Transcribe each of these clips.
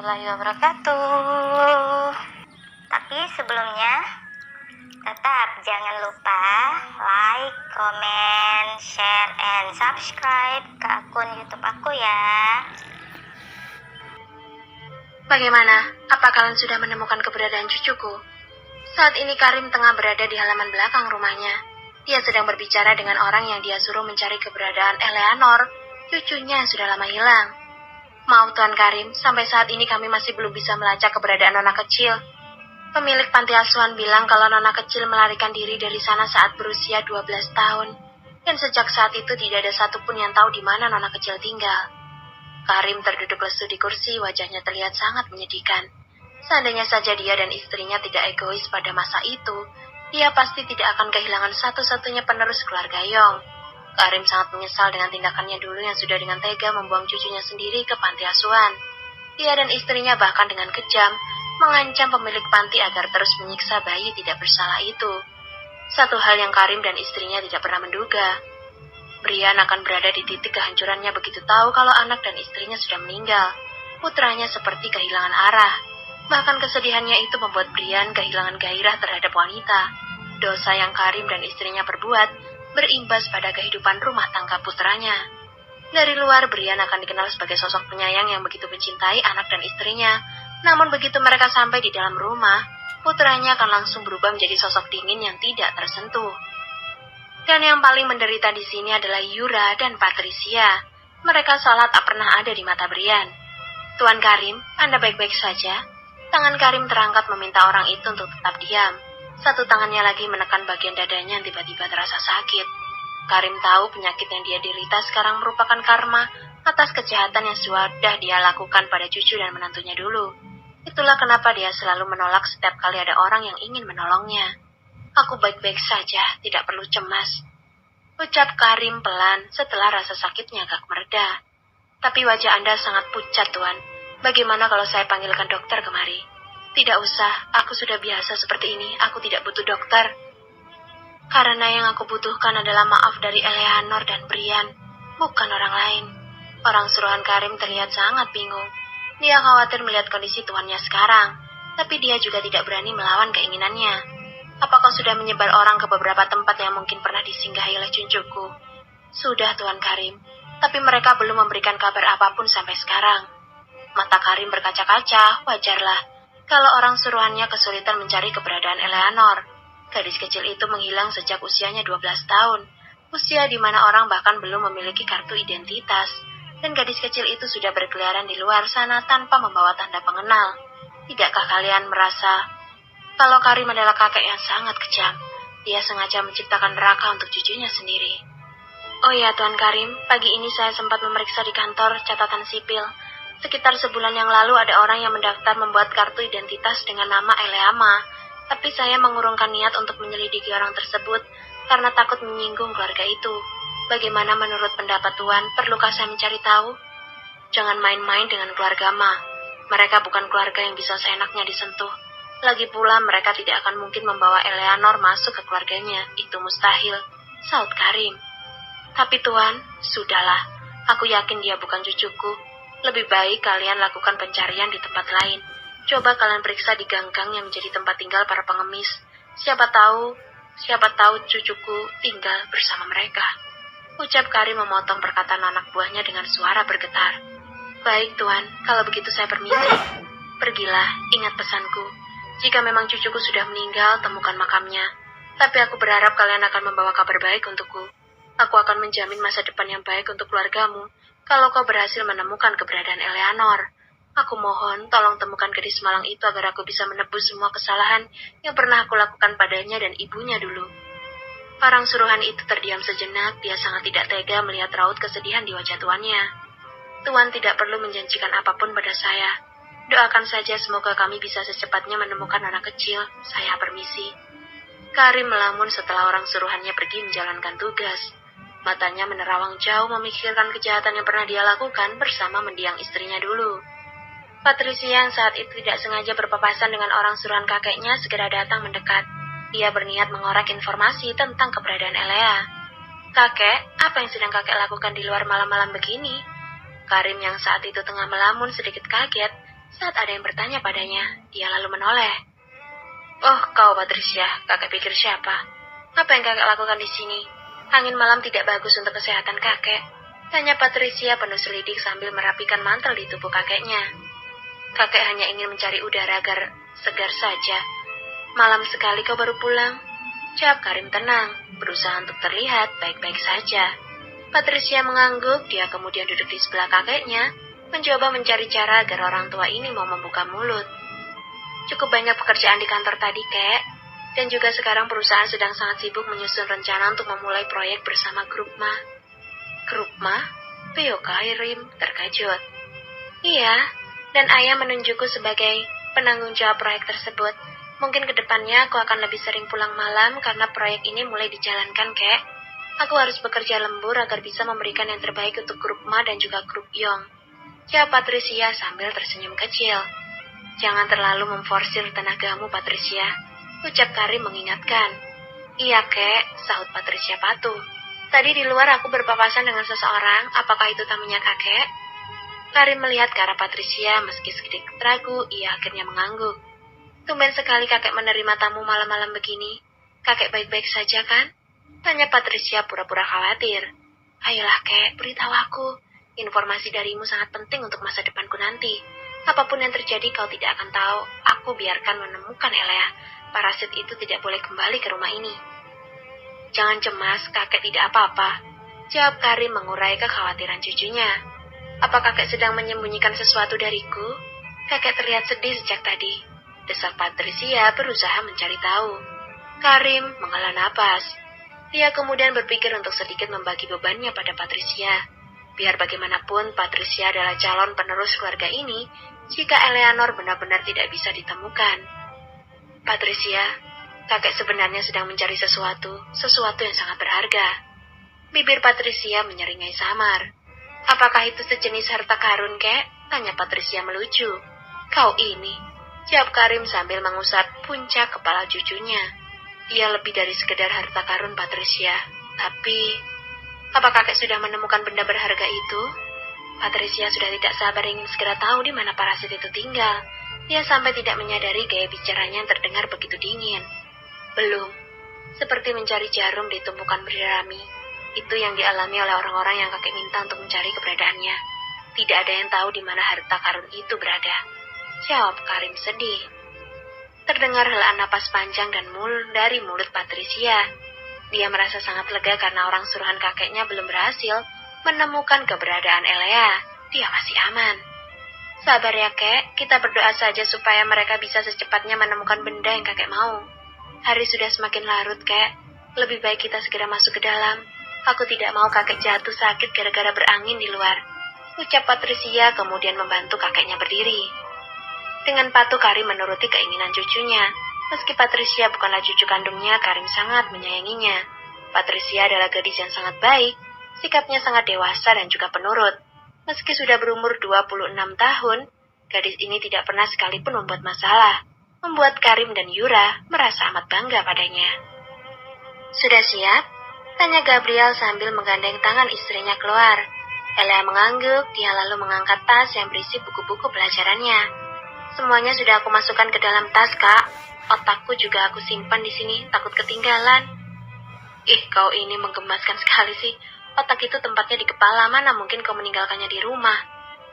warahmatullahi wabarakatuh. Tapi sebelumnya, tetap jangan lupa like, comment, share, and subscribe ke akun YouTube aku ya. Bagaimana? Apa kalian sudah menemukan keberadaan cucuku? Saat ini Karim tengah berada di halaman belakang rumahnya. Dia sedang berbicara dengan orang yang dia suruh mencari keberadaan Eleanor, cucunya yang sudah lama hilang. Maaf Tuan Karim, sampai saat ini kami masih belum bisa melacak keberadaan nona kecil. Pemilik panti asuhan bilang kalau nona kecil melarikan diri dari sana saat berusia 12 tahun. Dan sejak saat itu tidak ada satupun yang tahu di mana nona kecil tinggal. Karim terduduk lesu di kursi, wajahnya terlihat sangat menyedihkan. Seandainya saja dia dan istrinya tidak egois pada masa itu, dia pasti tidak akan kehilangan satu-satunya penerus keluarga Yong. Karim sangat menyesal dengan tindakannya dulu yang sudah dengan tega membuang cucunya sendiri ke panti asuhan. Dia dan istrinya bahkan dengan kejam mengancam pemilik panti agar terus menyiksa bayi tidak bersalah itu. Satu hal yang Karim dan istrinya tidak pernah menduga. Brian akan berada di titik kehancurannya begitu tahu kalau anak dan istrinya sudah meninggal. Putranya seperti kehilangan arah. Bahkan kesedihannya itu membuat Brian kehilangan gairah terhadap wanita. Dosa yang Karim dan istrinya perbuat berimbas pada kehidupan rumah tangga putranya. Dari luar, Brian akan dikenal sebagai sosok penyayang yang begitu mencintai anak dan istrinya. Namun begitu mereka sampai di dalam rumah, putranya akan langsung berubah menjadi sosok dingin yang tidak tersentuh. Dan yang paling menderita di sini adalah Yura dan Patricia. Mereka seolah tak pernah ada di mata Brian. Tuan Karim, Anda baik-baik saja? Tangan Karim terangkat meminta orang itu untuk tetap diam. Satu tangannya lagi menekan bagian dadanya yang tiba-tiba terasa sakit. Karim tahu penyakit yang dia derita sekarang merupakan karma atas kejahatan yang sudah dia lakukan pada cucu dan menantunya dulu. Itulah kenapa dia selalu menolak setiap kali ada orang yang ingin menolongnya. Aku baik-baik saja, tidak perlu cemas. Ucap Karim pelan setelah rasa sakitnya agak mereda. Tapi wajah Anda sangat pucat, Tuan. Bagaimana kalau saya panggilkan dokter kemari? Tidak usah, aku sudah biasa seperti ini, aku tidak butuh dokter. Karena yang aku butuhkan adalah maaf dari Eleanor dan Brian, bukan orang lain. Orang suruhan Karim terlihat sangat bingung. Dia khawatir melihat kondisi tuannya sekarang, tapi dia juga tidak berani melawan keinginannya. Apakah sudah menyebar orang ke beberapa tempat yang mungkin pernah disinggahi oleh cucuku? Sudah, Tuan Karim, tapi mereka belum memberikan kabar apapun sampai sekarang. Mata Karim berkaca-kaca, wajarlah kalau orang suruhannya kesulitan mencari keberadaan Eleanor. Gadis kecil itu menghilang sejak usianya 12 tahun, usia di mana orang bahkan belum memiliki kartu identitas. Dan gadis kecil itu sudah berkeliaran di luar sana tanpa membawa tanda pengenal. Tidakkah kalian merasa kalau Karim adalah kakek yang sangat kejam? Dia sengaja menciptakan neraka untuk cucunya sendiri. Oh ya, Tuan Karim, pagi ini saya sempat memeriksa di kantor catatan sipil. Sekitar sebulan yang lalu ada orang yang mendaftar membuat kartu identitas dengan nama Eleama. Tapi saya mengurungkan niat untuk menyelidiki orang tersebut karena takut menyinggung keluarga itu. Bagaimana menurut pendapat Tuan, perlukah saya mencari tahu? Jangan main-main dengan keluarga Ma. Mereka bukan keluarga yang bisa seenaknya disentuh. Lagi pula mereka tidak akan mungkin membawa Eleanor masuk ke keluarganya. Itu mustahil, saut Karim. Tapi Tuan, sudahlah. Aku yakin dia bukan cucuku. Lebih baik kalian lakukan pencarian di tempat lain. Coba kalian periksa di gang-gang yang menjadi tempat tinggal para pengemis. Siapa tahu cucuku tinggal bersama mereka. Ucap Karim memotong perkataan anak buahnya dengan suara bergetar. Baik Tuan, kalau begitu saya permisi. Pergilah, ingat pesanku. Jika memang cucuku sudah meninggal, temukan makamnya. Tapi aku berharap kalian akan membawa kabar baik untukku. Aku akan menjamin masa depan yang baik untuk keluargamu kalau kau berhasil menemukan keberadaan Eleanor. Aku mohon, tolong temukan gadis malang itu agar aku bisa menebus semua kesalahan yang pernah aku lakukan padanya dan ibunya dulu. Orang suruhan itu terdiam sejenak, dia sangat tidak tega melihat raut kesedihan di wajah tuannya. Tuan tidak perlu menjanjikan apapun pada saya. Doakan saja semoga kami bisa secepatnya menemukan anak kecil. Saya permisi. Karim melamun setelah orang suruhannya pergi menjalankan tugas. Matanya menerawang jauh memikirkan kejahatan yang pernah dia lakukan bersama mendiang istrinya dulu. Patricia yang saat itu tidak sengaja berpapasan dengan orang suruhan kakeknya segera datang mendekat. Dia berniat mengorek informasi tentang keberadaan Elea. Kakek, apa yang sedang kakek lakukan di luar malam-malam begini? Karim yang saat itu tengah melamun sedikit kaget Saat ada yang bertanya padanya, dia lalu menoleh. "Oh, kau Patricia, kakek pikir siapa? Apa yang kakek lakukan di sini? Angin malam tidak bagus untuk kesehatan kakek," tanya Patricia penuh selidik sambil merapikan mantel di tubuh kakeknya. "Kakek hanya ingin mencari udara agar segar saja. Malam sekali kau baru pulang," jawab Karim tenang, berusaha untuk terlihat baik-baik saja. Patricia mengangguk, dia kemudian duduk di sebelah kakeknya, mencoba mencari cara agar orang tua ini mau membuka mulut. "Cukup banyak pekerjaan di kantor tadi, Kek. Dan juga sekarang perusahaan sedang sangat sibuk menyusun rencana untuk memulai proyek bersama Grup Ma." "Grup Ma?" Tio Karim terkejut. "Iya, dan ayah menunjukku sebagai penanggung jawab proyek tersebut. Mungkin kedepannya aku akan lebih sering pulang malam karena proyek ini mulai dijalankan, Kek. Aku harus bekerja lembur agar bisa memberikan yang terbaik untuk Grup Ma dan juga Grup Yong," jawab Patricia sambil tersenyum kecil. "Jangan terlalu memforsir tenagamu, Patricia," ucap Karim mengingatkan. "Iya, Kek," sahut Patricia patuh. "Tadi di luar aku berpapasan dengan seseorang, apakah itu tamunya kakek?" Karim melihat ke arah Patricia, meski sedikit ragu, ia akhirnya mengangguk. "Tumben sekali kakek menerima tamu malam-malam begini. Kakek baik-baik saja kan?" tanya Patricia pura-pura khawatir. "Ayolah, Kek, beritahu aku. Informasi darimu sangat penting untuk masa depanku nanti. Apapun yang terjadi kau tidak akan tahu. Aku biarkan menemukan Elea. Parasit itu tidak boleh kembali ke rumah ini." "Jangan cemas, kakek tidak apa-apa," jawab Karim mengurai kekhawatiran cucunya. "Apa kakek sedang menyembunyikan sesuatu dariku? Kakek terlihat sedih sejak tadi," desak Patricia berusaha mencari tahu. Karim menghela napas. Dia kemudian berpikir untuk sedikit membagi bebannya pada Patricia. Biar bagaimanapun, Patricia adalah calon penerus keluarga ini jika Eleanor benar-benar tidak bisa ditemukan. "Patricia, kakek sebenarnya sedang mencari sesuatu yang sangat berharga." Bibir Patricia menyeringai samar. "Apakah itu sejenis harta karun, Kek?" tanya Patricia melucu. "Kau ini," jawab Karim sambil mengusap puncak kepala cucunya. "Ia lebih dari sekedar harta karun, Patricia. Tapi, apa kakek sudah menemukan benda berharga itu?" Patricia sudah tidak sabar ingin segera tahu di mana parasit itu tinggal. Dia sampai tidak menyadari gaya bicaranya yang terdengar begitu dingin. "Belum. Seperti mencari jarum di tumpukan berjerami. Itu yang dialami oleh orang-orang yang kakek minta untuk mencari keberadaannya. Tidak ada yang tahu di mana harta karun itu berada," jawab Karim sedih. Terdengar helaan napas panjang dan dari mulut Patricia. Dia merasa sangat lega karena orang suruhan kakeknya belum berhasil menemukan keberadaan Elea. Dia masih aman. "Sabar ya, Kek. Kita berdoa saja supaya mereka bisa secepatnya menemukan benda yang kakek mau. Hari sudah semakin larut, Kek. Lebih baik kita segera masuk ke dalam. Aku tidak mau kakek jatuh sakit gara-gara berangin di luar," ucap Patricia kemudian membantu kakeknya berdiri. Dengan patuh Karim menuruti keinginan cucunya. Meski Patricia bukanlah cucu kandungnya, Karim sangat menyayanginya. Patricia adalah gadis yang sangat baik, sikapnya sangat dewasa dan juga penurut. Meski sudah berumur 26 tahun, gadis ini tidak pernah sekalipun membuat masalah, membuat Karim dan Yura merasa amat bangga padanya. "Sudah siap?" tanya Gabriel sambil menggandeng tangan istrinya keluar. Elea mengangguk, dia lalu mengangkat tas yang berisi buku-buku pelajarannya. "Semuanya sudah aku masukkan ke dalam tas, Kak. Otakku juga aku simpan di sini, takut ketinggalan." "Ih, kau ini menggemaskan sekali sih. Otak itu tempatnya di kepala, mana mungkin kau meninggalkannya di rumah,"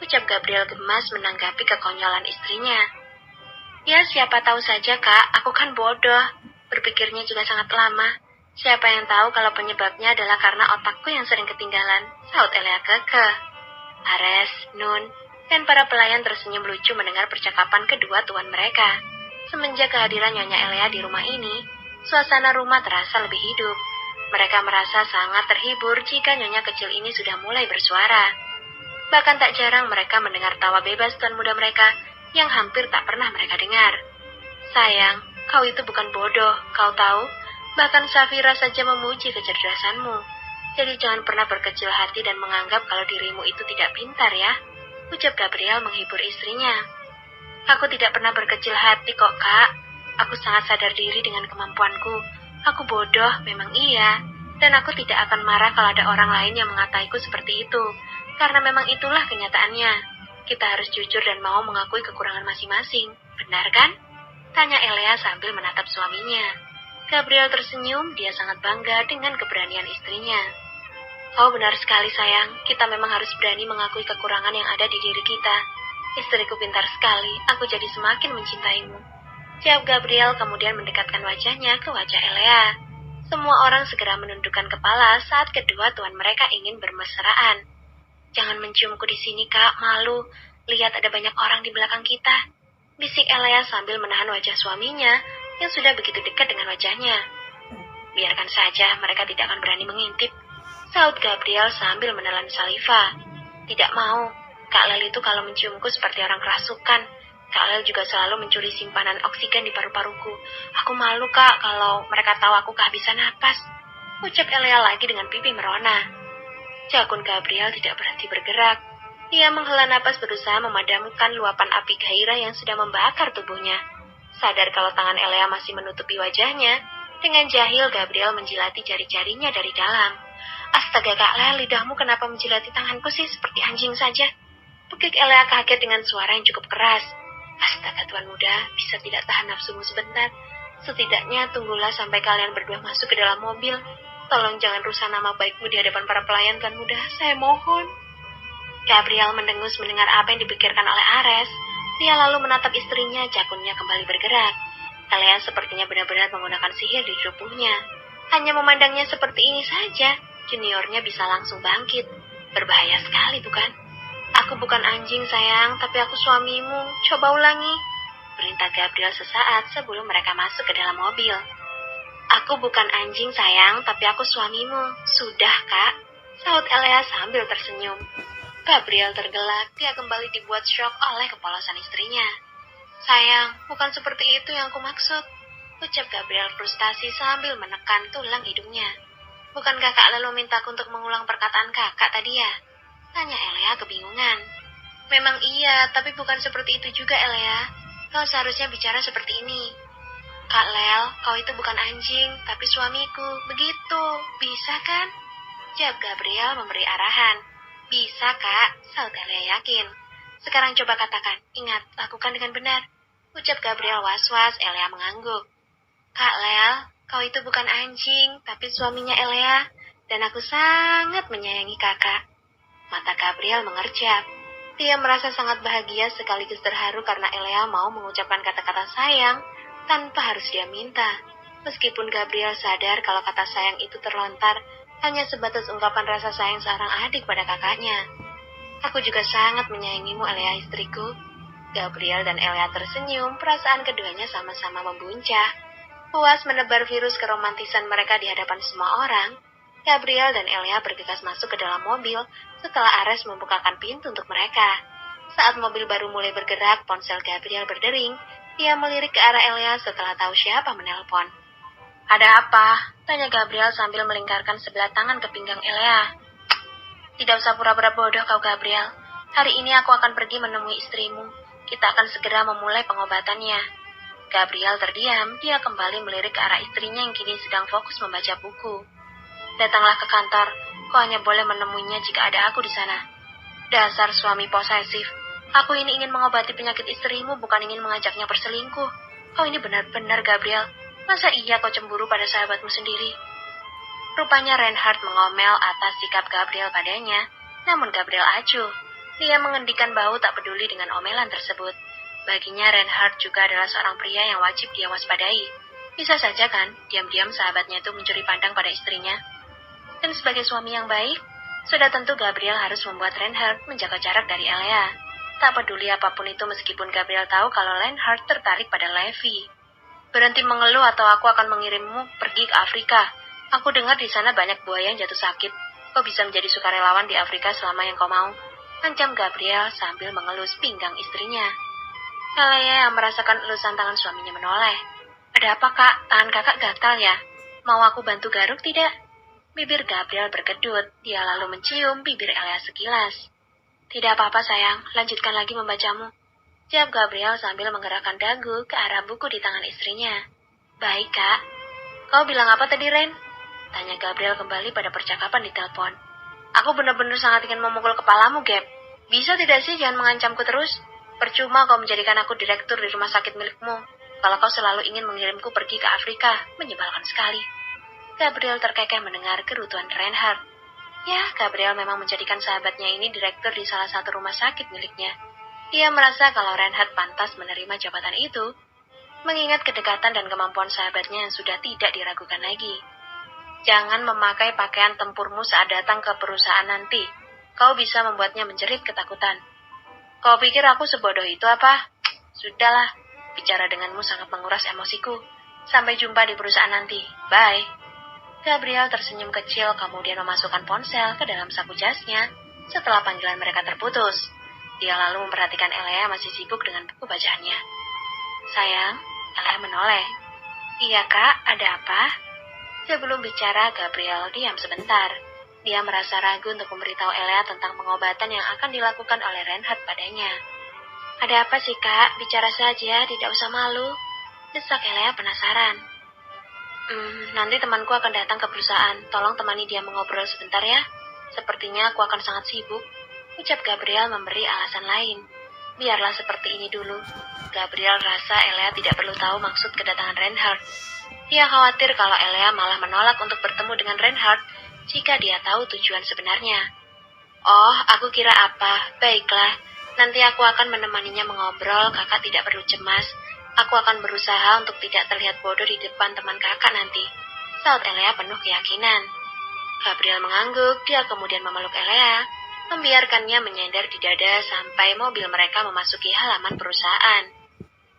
ucap Gabriel gemas menanggapi kekonyolan istrinya. "Ya, siapa tahu saja, Kak. Aku kan bodoh. Berpikirnya juga sangat lama. Siapa yang tahu kalau penyebabnya adalah karena otakku yang sering ketinggalan," sahut Elea kekeh. Ares, Nun, dan para pelayan tersenyum lucu mendengar percakapan kedua tuan mereka. Semenjak kehadiran Nyonya Elea di rumah ini, suasana rumah terasa lebih hidup. Mereka merasa sangat terhibur jika Nyonya kecil ini sudah mulai bersuara. Bahkan tak jarang mereka mendengar tawa bebas tuan muda mereka yang hampir tak pernah mereka dengar. "Sayang, kau itu bukan bodoh, kau tahu? Bahkan Safira saja memuji kecerdasanmu. Jadi jangan pernah berkecil hati dan menganggap kalau dirimu itu tidak pintar ya," ucap Gabriel menghibur istrinya. "Aku tidak pernah berkecil hati kok, Kak. Aku sangat sadar diri dengan kemampuanku. Aku bodoh, memang iya. Dan aku tidak akan marah kalau ada orang lain yang mengataiku seperti itu. Karena memang itulah kenyataannya." Kita harus jujur dan mau mengakui kekurangan masing-masing. Benar kan? Tanya Elea sambil menatap suaminya. Gabriel tersenyum, dia sangat bangga dengan keberanian istrinya. Oh benar sekali sayang, kita memang harus berani mengakui kekurangan yang ada di diri kita. Istriku pintar sekali, aku jadi semakin mencintaimu. Jawab Gabriel kemudian mendekatkan wajahnya ke wajah Elea. Semua orang segera menundukkan kepala saat kedua tuan mereka ingin bermesraan. Jangan menciumku di sini kak, malu. Lihat ada banyak orang di belakang kita. Bisik Elea sambil menahan wajah suaminya yang sudah begitu dekat dengan wajahnya. Biarkan saja, mereka tidak akan berani mengintip. Saud Gabriel sambil menelan saliva. Tidak mau. Kak Lel itu kalau menciumku seperti orang kerasukan. Kak Lel juga selalu mencuri simpanan oksigen di paru-paruku. Aku malu kak kalau mereka tahu aku kehabisan napas. Ucap Elea lagi dengan pipi merona. Jakun Gabriel tidak berhenti bergerak. Dia menghela napas berusaha memadamkan luapan api gairah yang sudah membakar tubuhnya. Sadar kalau tangan Elea masih menutupi wajahnya, dengan jahil Gabriel menjilati jari-jarinya dari dalam. Astaga Kak Lel, lidahmu kenapa menjilati tanganku sih seperti anjing saja? Pekik Elea kaget dengan suara yang cukup keras. Astaga tuan muda, bisa tidak tahan nafsumu sebentar? Setidaknya tunggulah sampai kalian berdua masuk ke dalam mobil. Tolong jangan rusak nama baikmu di hadapan para pelayan tuan muda, saya mohon. Gabriel mendengus mendengar apa yang dipikirkan oleh Ares. Dia lalu menatap istrinya, jakunnya kembali bergerak. Elea sepertinya benar-benar menggunakan sihir di tubuhnya. Hanya memandangnya seperti ini saja, juniornya bisa langsung bangkit. Berbahaya sekali bukan? Aku bukan anjing sayang, tapi aku suamimu. Coba ulangi. Perintah Gabriel sesaat sebelum mereka masuk ke dalam mobil. Aku bukan anjing sayang, tapi aku suamimu. Sudah kak, saut Elea sambil tersenyum. Gabriel tergelak, dia kembali dibuat syok oleh kepolosan istrinya. Sayang, bukan seperti itu yang aku maksud. Ucap Gabriel frustasi sambil menekan tulang hidungnya. Bukankah Kak Lel memintaku untuk mengulang perkataan kakak tadi ya? Tanya Elea kebingungan. Memang iya, tapi bukan seperti itu juga Elea. Kau seharusnya bicara seperti ini. Kak Lel, kau itu bukan anjing, tapi suamiku. Begitu, bisa kan? Jawab Gabriel memberi arahan. Bisa kak, saut Elea yakin. Sekarang coba katakan, ingat, lakukan dengan benar. Ucap Gabriel was-was, Elea mengangguk. Kak Lel, kau itu bukan anjing, tapi suaminya Elea, dan aku sangat menyayangi kakak. Mata Gabriel mengerjap. Dia merasa sangat bahagia sekaligus terharu karena Elea mau mengucapkan kata-kata sayang tanpa harus dia minta. Meskipun Gabriel sadar kalau kata sayang itu terlontar hanya sebatas ungkapan rasa sayang seorang adik pada kakaknya. Aku juga sangat menyayangimu, Elea istriku. Gabriel dan Elea tersenyum, perasaan keduanya sama-sama membuncah. Puas menebar virus keromantisan mereka di hadapan semua orang, Gabriel dan Elea bergegas masuk ke dalam mobil setelah Ares membukakan pintu untuk mereka. Saat mobil baru mulai bergerak, ponsel Gabriel berdering. Dia melirik ke arah Elea setelah tahu siapa menelpon. Ada apa? Tanya Gabriel sambil melingkarkan sebelah tangan ke pinggang Elea. Tidak usah pura-pura bodoh kau Gabriel. Hari ini aku akan pergi menemui istrimu. Kita akan segera memulai pengobatannya. Gabriel terdiam, dia kembali melirik ke arah istrinya yang kini sedang fokus membaca buku. Datanglah ke kantor, kau hanya boleh menemuinya jika ada aku di sana. Dasar suami posesif. Aku ini ingin mengobati penyakit istrimu, bukan ingin mengajaknya berselingkuh. Kau ini benar-benar Gabriel. Masa iya kau cemburu pada sahabatmu sendiri? Rupanya Reinhard mengomel atas sikap Gabriel padanya, namun Gabriel acuh. Dia mengendikan bahu tak peduli dengan omelan tersebut. Baginya Reinhard juga adalah seorang pria yang wajib dia waspadai. Bisa saja kan, diam-diam sahabatnya itu mencuri pandang pada istrinya. Dan sebagai suami yang baik, sudah tentu Gabriel harus membuat Reinhard menjaga jarak dari Elea. Tak peduli apapun itu meskipun Gabriel tahu kalau Reinhard tertarik pada Levi. Berhenti mengeluh atau aku akan mengirimmu pergi ke Afrika. Aku dengar di sana banyak buaya yang jatuh sakit. Kau bisa menjadi sukarelawan di Afrika selama yang kau mau. Ancam Gabriel sambil mengelus pinggang istrinya. Elea yang merasakan elusan tangan suaminya menoleh. Ada apa kak? Tangan kakak gatal ya? Mau aku bantu garuk tidak? Bibir Gabriel berkedut, dia lalu mencium bibir Elea sekilas. Tidak apa-apa sayang, lanjutkan lagi membacamu. Jawab Gabriel sambil menggerakkan dagu ke arah buku di tangan istrinya. Baik kak. Kau bilang apa tadi Ren? Tanya Gabriel kembali pada percakapan di telepon. Aku benar-benar sangat ingin memukul kepalamu, Gap. Bisa tidak sih jangan mengancamku terus? Percuma kau menjadikan aku direktur di rumah sakit milikmu, kalau kau selalu ingin mengirimku pergi ke Afrika. Menyebalkan sekali. Gabriel terkekeh mendengar kerutuan Reinhard. Ya, Gabriel memang menjadikan sahabatnya ini direktur di salah satu rumah sakit miliknya. Ia merasa kalau Reinhard pantas menerima jabatan itu, mengingat kedekatan dan kemampuan sahabatnya yang sudah tidak diragukan lagi. Jangan memakai pakaian tempurmu saat datang ke perusahaan nanti. Kau bisa membuatnya menjerit ketakutan. Kau pikir aku sebodoh itu apa? Sudahlah, bicara denganmu sangat menguras emosiku. Sampai jumpa di perusahaan nanti. Bye. Gabriel tersenyum kecil kemudian memasukkan ponsel ke dalam saku jasnya setelah panggilan mereka terputus. Dia lalu memperhatikan Elea masih sibuk dengan buku bacaannya. Sayang, Elea menoleh. Iya kak, ada apa? Sebelum bicara, Gabriel diam sebentar. Dia merasa ragu untuk memberitahu Elea tentang pengobatan yang akan dilakukan oleh Reinhard padanya. Ada apa sih kak? Bicara saja, tidak usah malu. Desak Elea penasaran. Nanti temanku akan datang ke perusahaan. Tolong temani dia mengobrol sebentar ya. Sepertinya aku akan sangat sibuk. Ucap Gabriel memberi alasan lain. Biarlah seperti ini dulu. Gabriel rasa Elea tidak perlu tahu maksud kedatangan Reinhard. Dia khawatir kalau Elea malah menolak untuk bertemu dengan Reinhard jika dia tahu tujuan sebenarnya. Oh, aku kira apa. Baiklah, nanti aku akan menemaninya mengobrol. Kakak tidak perlu cemas. Aku akan berusaha untuk tidak terlihat bodoh di depan teman kakak nanti. Saut Elea penuh keyakinan. Gabriel mengangguk, dia kemudian memeluk Elea, membiarkannya menyender di dada sampai mobil mereka memasuki halaman perusahaan.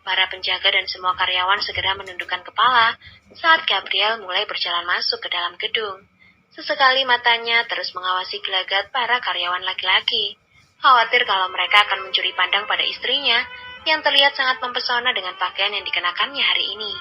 Para penjaga dan semua karyawan segera menundukkan kepala saat Gabriel mulai berjalan masuk ke dalam gedung. Sesekali matanya terus mengawasi gelagat para karyawan laki-laki, khawatir kalau mereka akan mencuri pandang pada istrinya yang terlihat sangat mempesona dengan pakaian yang dikenakannya hari ini.